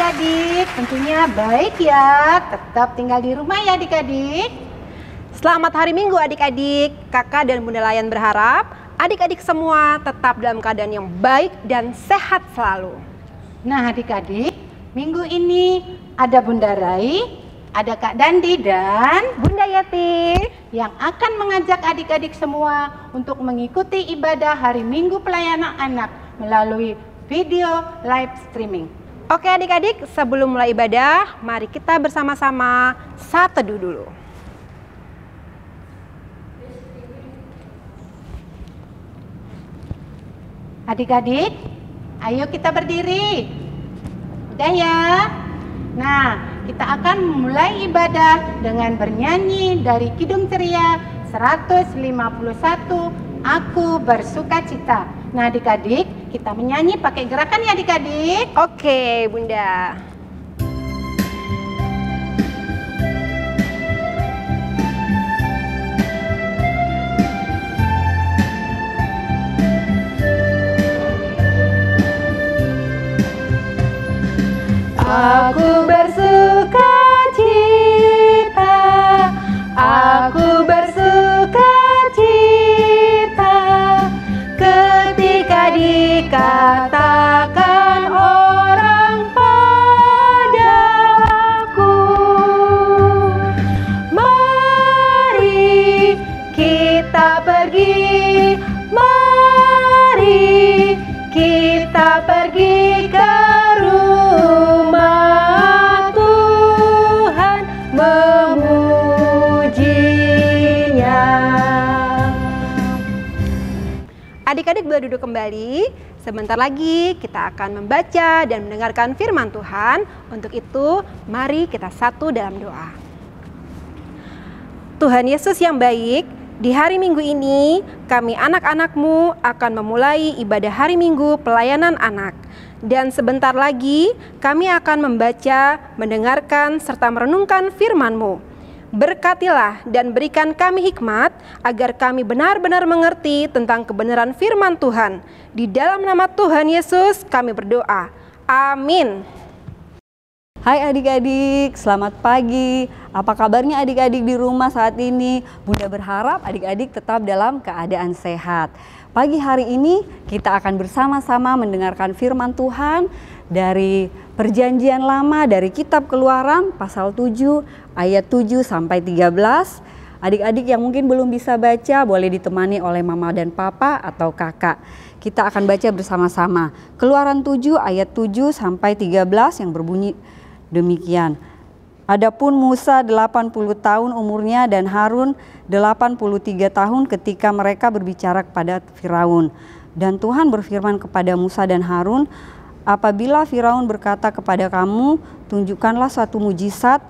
adik-adik? Tentunya baik ya. Tetap tinggal di rumah ya adik-adik. Selamat hari Minggu adik-adik. Kakak dan Bunda Layan berharap adik-adik semua tetap dalam keadaan yang baik dan sehat selalu. Nah adik-adik, minggu ini ada Bunda Rai, ada Kak Dandi dan Bunda Yati yang akan mengajak adik-adik semua untuk mengikuti ibadah hari Minggu pelayanan anak melalui video live streaming. Oke adik-adik, sebelum mulai ibadah, mari kita bersama-sama saat teduh dulu. Adik-adik, ayo kita berdiri. Udah ya? Nah, kita akan memulai ibadah dengan bernyanyi dari Kidung Ceria 151, Aku Bersukacita. Nah adik-adik, kita menyanyi pakai gerakan ya adik-adik. Oke Bunda. Aku bersukacita, aku bersukacita ketika dikatakan orang padaku, mari kita pergi, mari kita pergi ke rumah Tuhan memujinya. Adik-adik boleh duduk kembali. Sebentar lagi kita akan membaca dan mendengarkan firman Tuhan. Untuk itu, mari kita satu dalam doa. Tuhan Yesus yang baik, di hari Minggu ini kami anak-anak-Mu akan memulai ibadah hari Minggu pelayanan anak. Dan sebentar lagi kami akan membaca, mendengarkan, serta merenungkan firman-Mu. Berkatilah dan berikan kami hikmat agar kami benar-benar mengerti tentang kebenaran firman Tuhan. Di dalam nama Tuhan Yesus kami berdoa. Amin. Hai adik-adik, selamat pagi. Apa kabarnya adik-adik di rumah saat ini? Bunda berharap adik-adik tetap dalam keadaan sehat. Pagi hari ini kita akan bersama-sama mendengarkan firman Tuhan dari Perjanjian Lama dari Kitab Keluaran pasal 7 ayat 7 sampai 13. Adik-adik yang mungkin belum bisa baca boleh ditemani oleh mama dan papa atau kakak. Kita akan baca bersama-sama. Keluaran 7 ayat 7 sampai 13 yang berbunyi demikian. Adapun Musa 80 tahun umurnya dan Harun 83 tahun ketika mereka berbicara kepada Firaun. Dan Tuhan berfirman kepada Musa dan Harun, apabila Firaun berkata kepada kamu, tunjukkanlah suatu mujizat,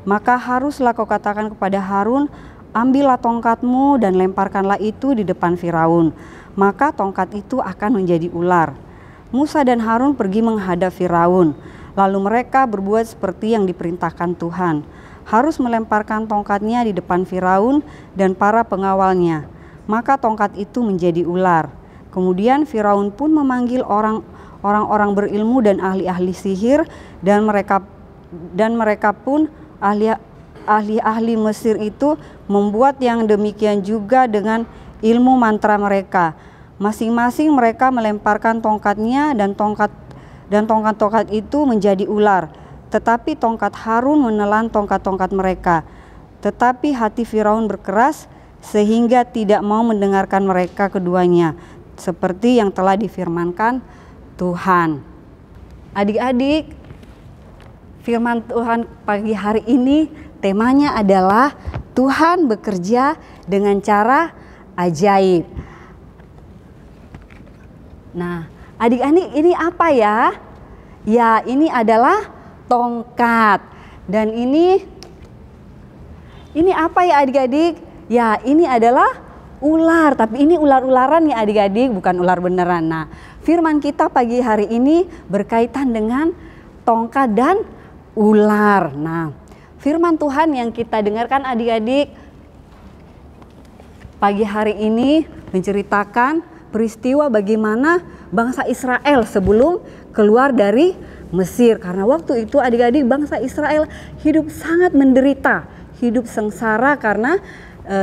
maka haruslah kau katakan kepada Harun, ambillah tongkatmu dan lemparkanlah itu di depan Firaun, maka tongkat itu akan menjadi ular. Musa dan Harun pergi menghadap Firaun. Lalu mereka berbuat seperti yang diperintahkan Tuhan. Harus melemparkan tongkatnya di depan Firaun dan para pengawalnya. Maka tongkat itu menjadi ular. Kemudian Firaun pun memanggil orang-orang berilmu dan ahli-ahli sihir, dan mereka pun ahli-ahli Mesir itu membuat yang demikian juga dengan ilmu mantra mereka. Masing-masing mereka melemparkan tongkatnya dan tongkat-tongkat itu menjadi ular. Tetapi tongkat Harun menelan tongkat-tongkat mereka. Tetapi hati Firaun berkeras sehingga tidak mau mendengarkan mereka keduanya, seperti yang telah difirmankan Tuhan. Adik-adik, firman Tuhan pagi hari ini temanya adalah Tuhan bekerja dengan cara ajaib. Nah, adik-adik ini apa ya? Ya, ini adalah tongkat. Dan ini apa ya adik-adik? Ya, ini adalah ular. Tapi ini ular-ularan ya adik-adik, bukan ular beneran. Nah, firman kita pagi hari ini berkaitan dengan tongkat dan ular. Nah, firman Tuhan yang kita dengarkan adik-adik pagi hari ini menceritakan peristiwa bagaimana bangsa Israel sebelum keluar dari Mesir. Karena waktu itu adik-adik bangsa Israel hidup sangat menderita, hidup sengsara karena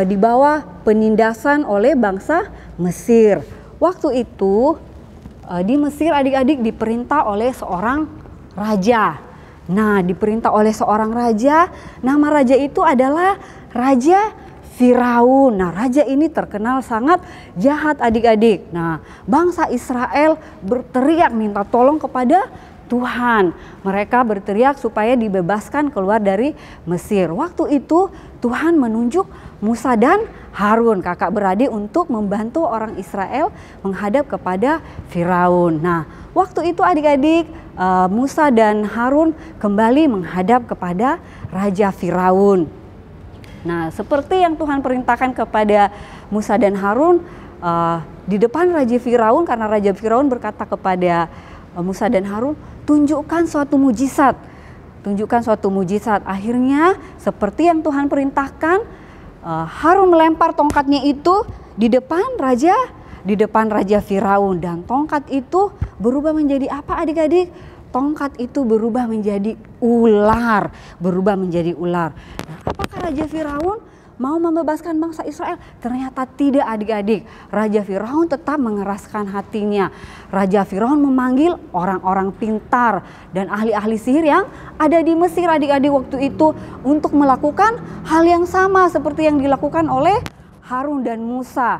di bawah penindasan oleh bangsa Mesir. Waktu itu di Mesir adik-adik diperintah oleh seorang raja. Nah, diperintah oleh seorang raja, nama raja itu adalah Raja Firaun. Nah, raja ini terkenal sangat jahat adik-adik. Nah, bangsa Israel berteriak minta tolong kepada Tuhan. Mereka berteriak supaya dibebaskan keluar dari Mesir. Waktu itu Tuhan menunjuk Musa dan Harun, kakak beradik, untuk membantu orang Israel menghadap kepada Firaun. Nah, waktu itu adik-adik Musa dan Harun kembali menghadap kepada Raja Firaun. Nah, seperti yang Tuhan perintahkan kepada Musa dan Harun, di depan Raja Firaun, karena Raja Firaun berkata kepada Musa dan Harun, tunjukkan suatu mujizat. Tunjukkan suatu mujizat. Akhirnya seperti yang Tuhan perintahkan, Harun melempar tongkatnya itu di depan Raja Firaun, dan tongkat itu berubah menjadi apa adik-adik? Tongkat itu berubah menjadi ular, Nah, apakah Raja Firaun mau membebaskan bangsa Israel? Ternyata tidak adik-adik. Raja Firaun tetap mengeraskan hatinya. Raja Firaun memanggil orang-orang pintar dan ahli-ahli sihir yang ada di Mesir adik-adik waktu itu untuk melakukan hal yang sama seperti yang dilakukan oleh Harun dan Musa.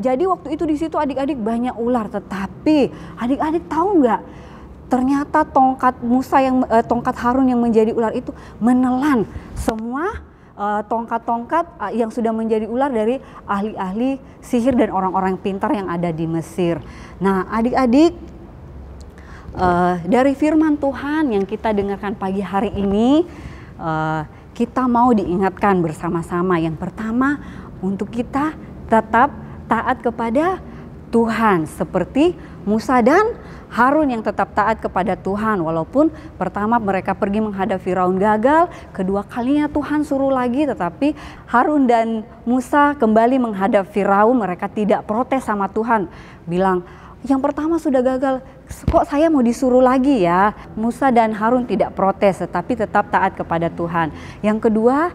Jadi waktu itu di situ adik-adik banyak ular, tetapi adik-adik tahu nggak? Ternyata tongkat tongkat Harun yang menjadi ular itu menelan semua tongkat-tongkat yang sudah menjadi ular dari ahli-ahli sihir dan orang-orang pintar yang ada di Mesir. Nah, adik-adik, dari firman Tuhan yang kita dengarkan pagi hari ini, kita mau diingatkan bersama-sama. Yang pertama, untuk kita tetap taat kepada Tuhan seperti Musa dan Harun yang tetap taat kepada Tuhan. Walaupun pertama mereka pergi menghadap Firaun gagal, kedua kalinya Tuhan suruh lagi, tetapi Harun dan Musa kembali menghadap Firaun. Mereka tidak protes sama Tuhan, bilang yang pertama sudah gagal, kok saya mau disuruh lagi ya? Musa dan Harun tidak protes, tetapi tetap taat kepada Tuhan. Yang kedua,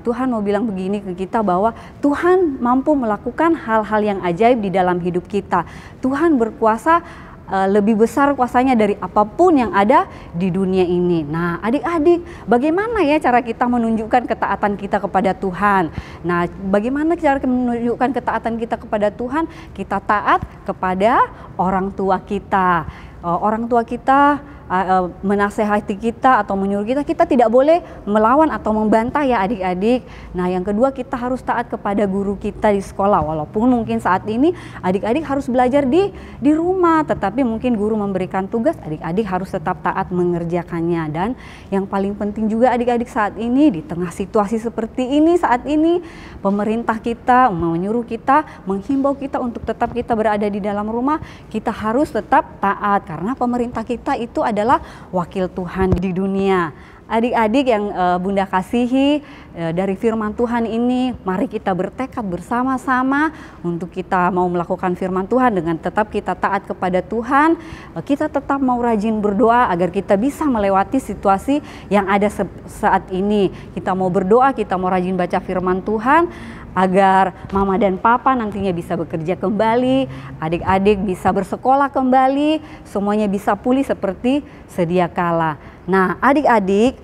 Tuhan mau bilang begini ke kita, bahwa Tuhan mampu melakukan hal-hal yang ajaib di dalam hidup kita. Tuhan berkuasa, lebih besar kuasanya dari apapun yang ada di dunia ini. Nah, adik-adik, bagaimana ya cara kita menunjukkan ketaatan kita kepada Tuhan? Nah, bagaimana cara menunjukkan ketaatan kita kepada Tuhan? Kita taat kepada orang tua kita. Orang tua kita menasehati kita atau menyuruh kita, kita tidak boleh melawan atau membantah ya adik-adik. Nah, yang kedua, kita harus taat kepada guru kita di sekolah. Walaupun mungkin saat ini adik-adik harus belajar di rumah, tetapi mungkin guru memberikan tugas, adik-adik harus tetap taat mengerjakannya. Dan yang paling penting juga adik-adik saat ini, di tengah situasi seperti ini saat ini, pemerintah kita menyuruh kita, menghimbau kita untuk tetap kita berada di dalam rumah. Kita harus tetap taat karena pemerintah kita itu adalah wakil Tuhan di dunia. Adik-adik yang Bunda kasihi, dari firman Tuhan ini, mari kita bertekad bersama-sama untuk kita mau melakukan firman Tuhan dengan tetap kita taat kepada Tuhan. Kita tetap mau rajin berdoa agar kita bisa melewati situasi yang ada saat ini. Kita mau berdoa, kita mau rajin baca firman Tuhan, agar mama dan papa nantinya bisa bekerja kembali, adik-adik bisa bersekolah kembali, semuanya bisa pulih seperti sedia kala. Nah, adik-adik,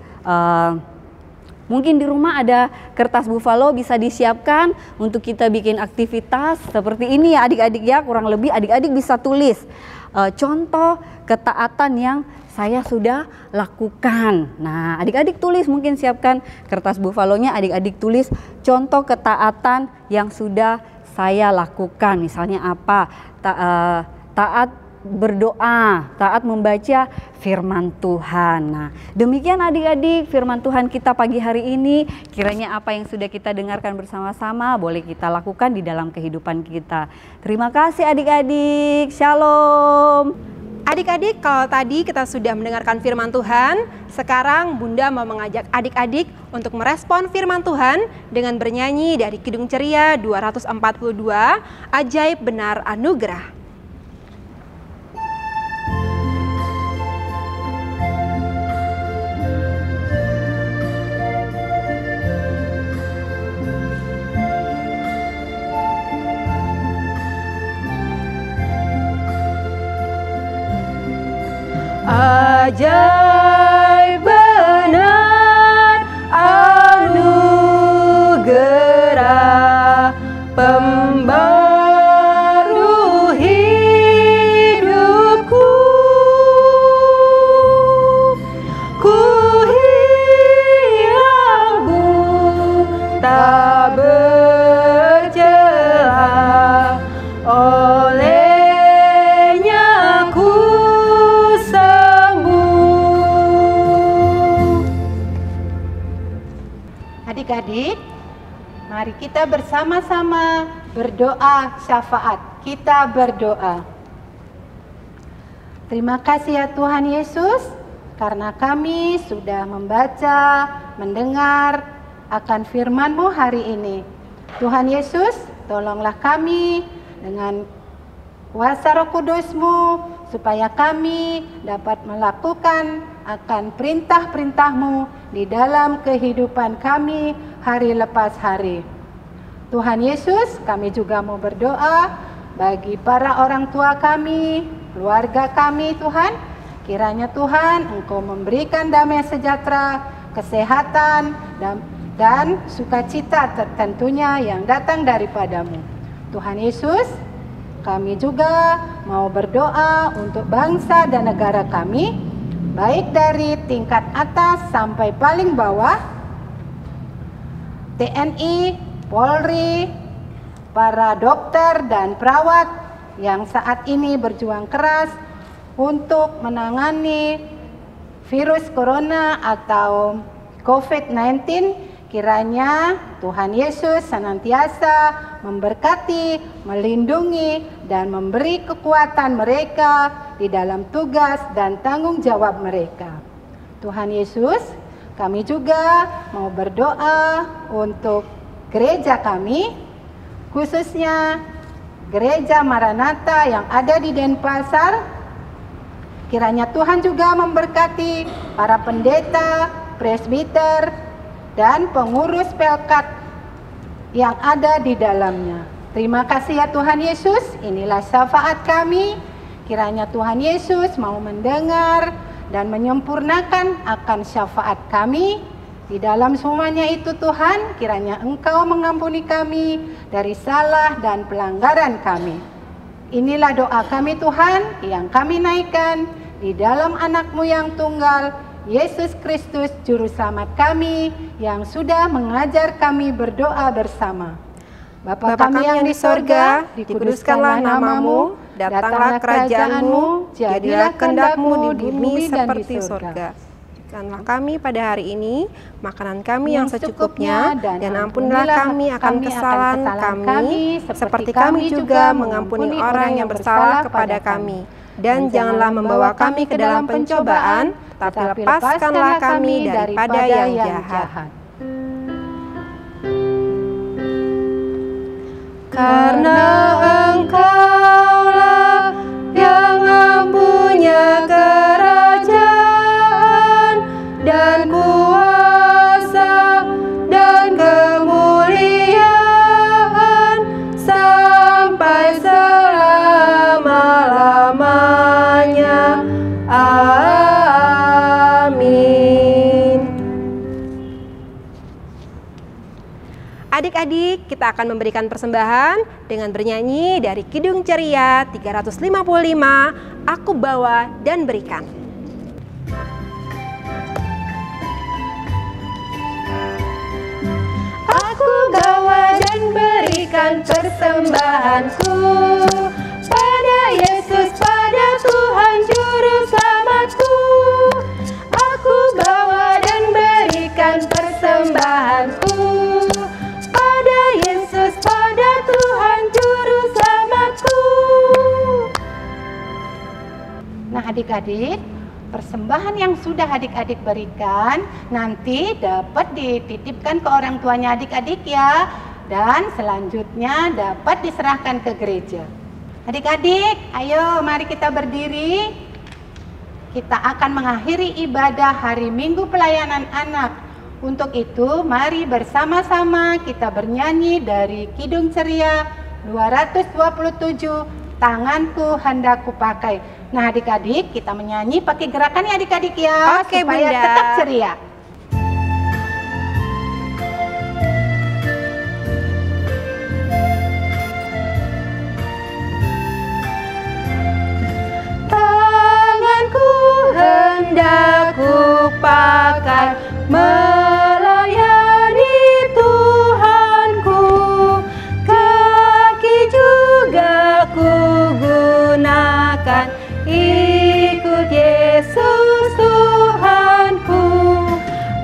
mungkin di rumah ada kertas buffalo, bisa disiapkan untuk kita bikin aktivitas seperti ini ya adik-adik ya, kurang lebih adik-adik bisa tulis contoh ketaatan yang saya sudah lakukan. Nah, adik-adik tulis, mungkin siapkan kertas buffalo-nya, adik-adik tulis contoh ketaatan yang sudah saya lakukan. Misalnya apa? Taat berdoa, taat membaca firman Tuhan. Nah, demikian adik-adik firman Tuhan kita pagi hari ini. Kiranya apa yang sudah kita dengarkan bersama-sama boleh kita lakukan di dalam kehidupan kita. Terima kasih adik-adik. Shalom. Adik-adik, kalau tadi kita sudah mendengarkan firman Tuhan, sekarang Bunda mau mengajak adik-adik untuk merespon firman Tuhan dengan bernyanyi dari Kidung Ceria 242, Ajaib Benar Anugerah. ajaib benar anugerah pembaru hidupku. Ku hilang tak bercela, olehnya ku sembuh. Adik-adik, mari kita bersama-sama berdoa syafaat. Kita berdoa. Terima kasih ya Tuhan Yesus, karena kami sudah membaca, mendengar akan firman-Mu hari ini. Tuhan Yesus, tolonglah kami dengan kuasa Roh Kudus-Mu, supaya kami dapat melakukan akan perintah-perintah-Mu di dalam kehidupan kami hari lepas hari. Tuhan Yesus, kami juga mau berdoa bagi para orang tua kami, keluarga kami Tuhan. Kiranya Tuhan Engkau memberikan damai sejahtera, kesehatan, dan sukacita tentunya yang datang daripada-Mu. Tuhan Yesus, kami juga mau berdoa untuk bangsa dan negara kami, baik dari tingkat atas sampai paling bawah, TNI, Polri, para dokter dan perawat yang saat ini berjuang keras untuk menangani virus corona atau COVID-19. Kiranya Tuhan Yesus senantiasa memberkati, melindungi, dan memberi kekuatan mereka di dalam tugas dan tanggung jawab mereka. Tuhan Yesus, kami juga mau berdoa untuk gereja kami, khususnya Gereja Maranatha yang ada di Denpasar. Kiranya Tuhan juga memberkati para pendeta, presbiter, dan pengurus pelkat yang ada di dalamnya. Terima kasih ya Tuhan Yesus, inilah syafaat kami. Kiranya Tuhan Yesus mau mendengar dan menyempurnakan akan syafaat kami. Di dalam semuanya itu Tuhan, kiranya Engkau mengampuni kami dari salah dan pelanggaran kami. Inilah doa kami Tuhan yang kami naikkan di dalam anak-Mu yang tunggal, Yesus Kristus Juru Selamat kami, yang sudah mengajar kami berdoa bersama. Bapa kami yang di sorga, dikuduskanlah nama-Mu, datanglah kerajaan-Mu, jadilah kehendak-Mu di bumi seperti sorga. Berikanlah kami pada hari ini makanan kami yang secukupnya, dan ampunilah kami akan kesalahan kami, seperti kami juga mengampuni orang yang bersalah kepada kami. Dan janganlah membawa kami ke dalam pencobaan, tapi lepaskanlah kami daripada yang jahat. Karena Engkaulah yang mempunyai kerajaan dan kuasa dan kemuliaan sampai selama-lamanya. Amin. Adik-adik, kita akan memberikan persembahan dengan bernyanyi dari Kidung Ceria 355, Aku Bawa dan Berikan. Aku bawa dan berikan persembahanku pada Yesus, pada Tuhan Juru Selamatku. Aku bawa dan berikan persembahanku pada Yesus, pada Tuhan Juru Selamatku. Nah adik-adik, persembahan yang sudah adik-adik berikan nanti dapat dititipkan ke orang tuanya adik-adik ya, dan selanjutnya dapat diserahkan ke gereja. Adik-adik, ayo mari kita berdiri. Kita akan mengakhiri ibadah hari Minggu Pelayanan Anak. Untuk itu mari bersama-sama kita bernyanyi dari Kidung Ceria 227, tanganku hendak kupakai. Nah adik-adik, kita menyanyi pakai gerakannya adik-adik ya, Oke, supaya Bunda. tetap ceria. Tanganku hendak kupakai melayani Tuhanku, kaki juga ku gunakan ikut Yesus Tuhanku.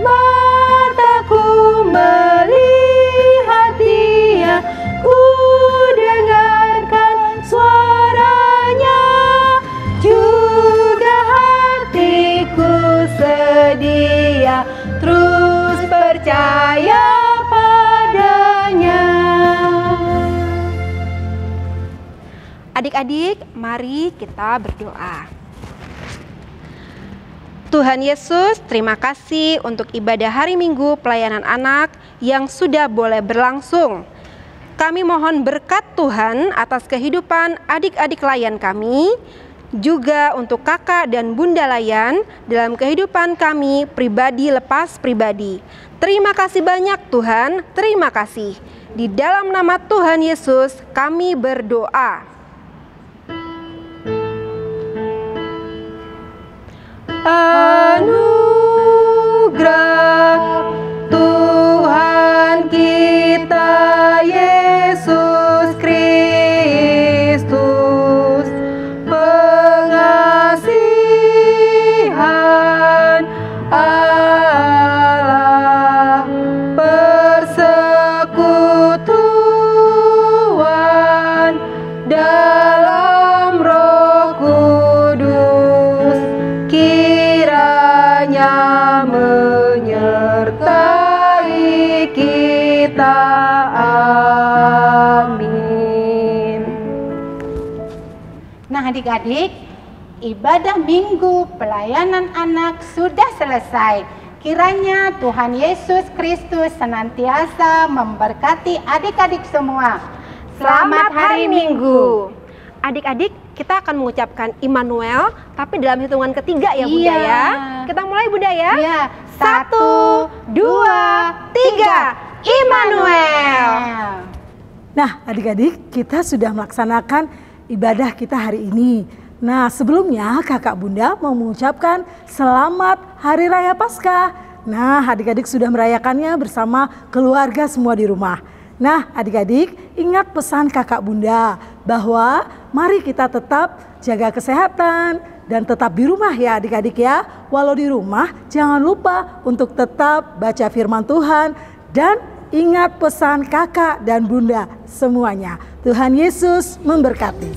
Mataku melihat Dia, ku dengarkan suaranya, juga hatiku sedia terus percaya padanya. Adik-adik, mari kita berdoa. Tuhan Yesus, terima kasih untuk ibadah hari Minggu pelayanan anak yang sudah boleh berlangsung. Kami mohon berkat Tuhan atas kehidupan adik-adik layan kami, juga untuk kakak dan bunda layan dalam kehidupan kami pribadi lepas pribadi. Terima kasih banyak Tuhan, terima kasih. Di dalam nama Tuhan Yesus kami berdoa. Anugerah Tuhan kita Yesus Kristus, pengasihan Allah, persekutuan dalam Roh Kudus, kiranya menyertai kita. Amin. Nah adik-adik, ibadah Minggu pelayanan anak sudah selesai. Kiranya Tuhan Yesus Kristus senantiasa memberkati adik-adik semua. Selamat hari Minggu. Adik-adik, kita akan mengucapkan Immanuel, tapi dalam hitungan ketiga ya Bunda Iya. ya. Kita mulai Bunda ya. Iya. 1, 2, 3, Immanuel. Nah, adik-adik, kita sudah melaksanakan ibadah kita hari ini. Nah, sebelumnya kakak bunda mau mengucapkan selamat Hari Raya Paskah. Nah, adik-adik sudah merayakannya bersama keluarga semua di rumah. Nah, adik-adik, ingat pesan kakak bunda bahwa mari kita tetap jaga kesehatan dan tetap di rumah ya adik-adik ya. Walau di rumah, jangan lupa untuk tetap baca firman Tuhan dan ingat pesan kakak dan bunda semuanya. Tuhan Yesus memberkati.